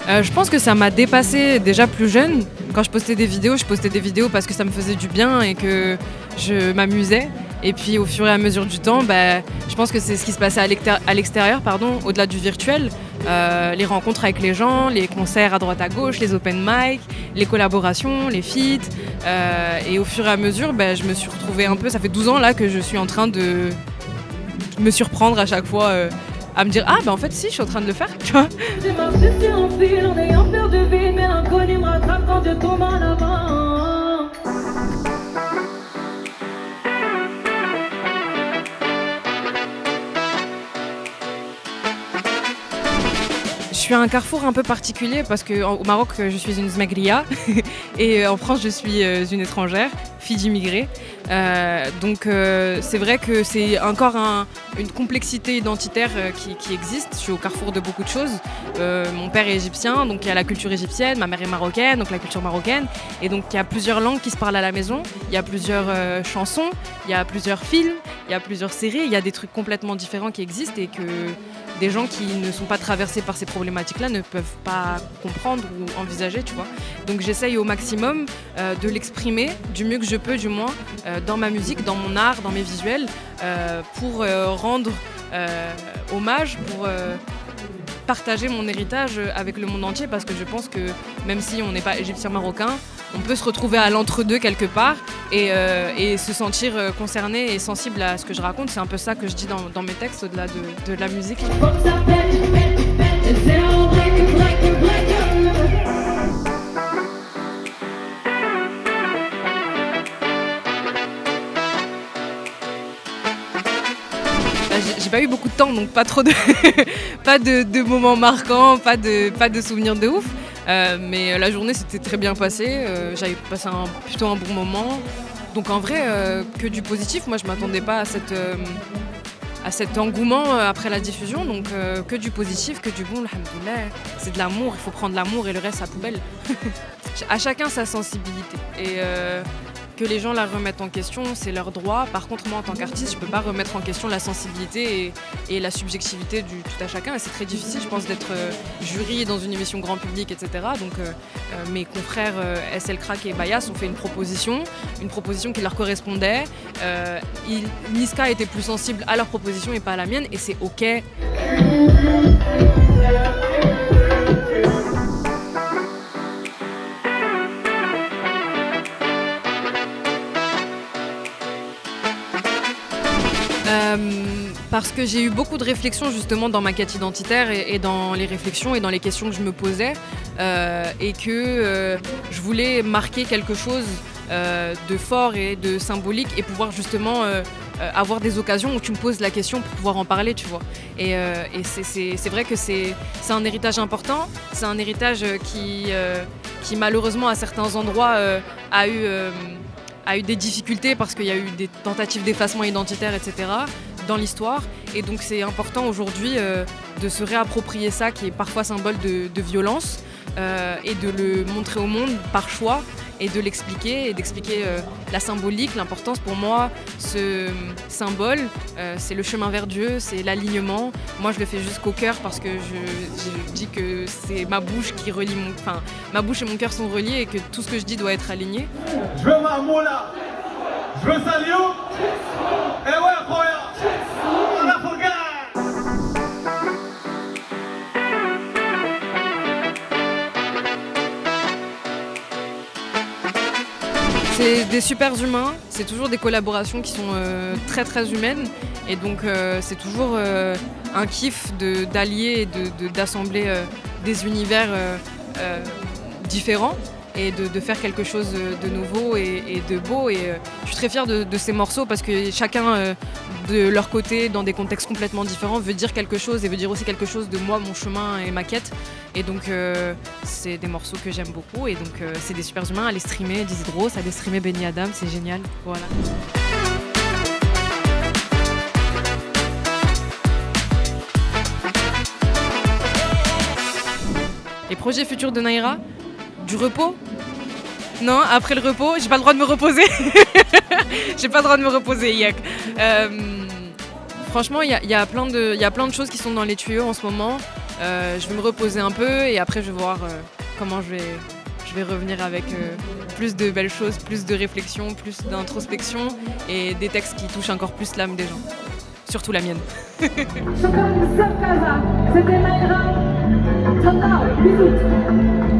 Je pense que ça m'a dépassée déjà plus jeune. Quand je postais des vidéos parce que ça me faisait du bien et que je m'amusais. Et puis au fur et à mesure du temps, je pense que c'est ce qui se passait à l'extérieur, au-delà du virtuel. Les rencontres avec les gens, les concerts à droite à gauche, les open mic, les collaborations, les feats. Et au fur et à mesure, je me suis retrouvée un peu, ça fait 12 ans là que je suis en train de me surprendre à chaque fois à me dire en fait si, je suis en train de le faire, tu vois. J'ai marché sur un fil en ayant peur de vide, mais l'inconnu me rattrape quand je tombe en avant. Je suis à un carrefour un peu particulier parce qu'au Maroc, je suis une Zmagria et en France, je suis une étrangère, fille d'immigrés. Donc c'est vrai que c'est encore une complexité identitaire qui existe. Je suis au carrefour de beaucoup de choses. Mon père est égyptien, donc il y a la culture égyptienne, ma mère est marocaine, donc la culture marocaine. Et donc il y a plusieurs langues qui se parlent à la maison, il y a plusieurs chansons, il y a plusieurs films, il y a plusieurs séries, il y a des trucs complètement différents qui existent et que des gens qui ne sont pas traversés par ces problématiques-là ne peuvent pas comprendre ou envisager, tu vois. Donc j'essaye au maximum de l'exprimer du mieux que je peux, du moins, dans ma musique, dans mon art, dans mes visuels, pour rendre hommage, pour partager mon héritage avec le monde entier, parce que je pense que même si on n'est pas égyptien-marocain, on peut se retrouver à l'entre-deux quelque part et se sentir concerné et sensible à ce que je raconte. C'est un peu ça que je dis dans mes textes, au-delà de la musique. J'ai pas eu beaucoup de temps, donc pas trop pas de moments marquants, pas de souvenirs de ouf. Mais la journée s'était très bien passée, j'avais passé plutôt un bon moment. Donc en vrai, que du positif. Moi je m'attendais pas à cet engouement après la diffusion, donc que du positif, que du bon, alhamdoulilah. C'est de l'amour, il faut prendre l'amour et le reste à poubelle. À chacun sa sensibilité. Et que les gens la remettent en question, c'est leur droit. Par contre, moi, en tant qu'artiste, je peux pas remettre en question la sensibilité et la subjectivité du tout à chacun. Et c'est très difficile, je pense, d'être jury dans une émission grand public, etc. Donc, mes confrères SL Crack et Bayas ont fait une proposition qui leur correspondait. Niska était plus sensible à leur proposition et pas à la mienne, et c'est OK. Parce que j'ai eu beaucoup de réflexions justement dans ma quête identitaire et dans les réflexions et dans les questions que je me posais et que je voulais marquer quelque chose de fort et de symbolique et pouvoir justement avoir des occasions où tu me poses la question pour pouvoir en parler, tu vois. Et c'est vrai que c'est un héritage important, c'est un héritage qui malheureusement à certains endroits a eu des difficultés parce qu'il y a eu des tentatives d'effacement identitaire, etc. dans l'histoire. Et donc c'est important aujourd'hui de se réapproprier ça qui est parfois symbole de violence et de le montrer au monde par choix et de l'expliquer et d'expliquer la symbolique, l'importance. Pour moi, ce symbole, c'est le chemin vers Dieu, c'est l'alignement. Moi, je le fais jusqu'au cœur parce que je dis que c'est ma bouche qui relie ma bouche et mon cœur sont reliés et que tout ce que je dis doit être aligné. Je veux Mahmoula, je veux Salio, et ouais, Khoya, on a Fouga. C'est des super humains, c'est toujours des collaborations qui sont très très humaines et donc c'est toujours un kiff d'allier et d'assembler des univers différents et de faire quelque chose de nouveau et de beau. Et je suis très fière de ces morceaux parce que chacun de leur côté, dans des contextes complètement différents, veut dire quelque chose et veut dire aussi quelque chose de moi, mon chemin et ma quête. Et donc c'est des morceaux que j'aime beaucoup et donc c'est des super humains à les streamer, Dizidros, à les streamer Benny Adam, c'est génial, voilà. Les projets futurs de Naira, du repos? Non, après le repos, j'ai pas le droit de me reposer. J'ai pas le droit de me reposer, Yak. Franchement, il y a plein de choses qui sont dans les tuyaux en ce moment. Je vais me reposer un peu et après je vais voir comment je vais revenir avec plus de belles choses, plus de réflexion, plus d'introspection et des textes qui touchent encore plus l'âme des gens. Surtout la mienne. C'était Maïra. Ciao, bisous.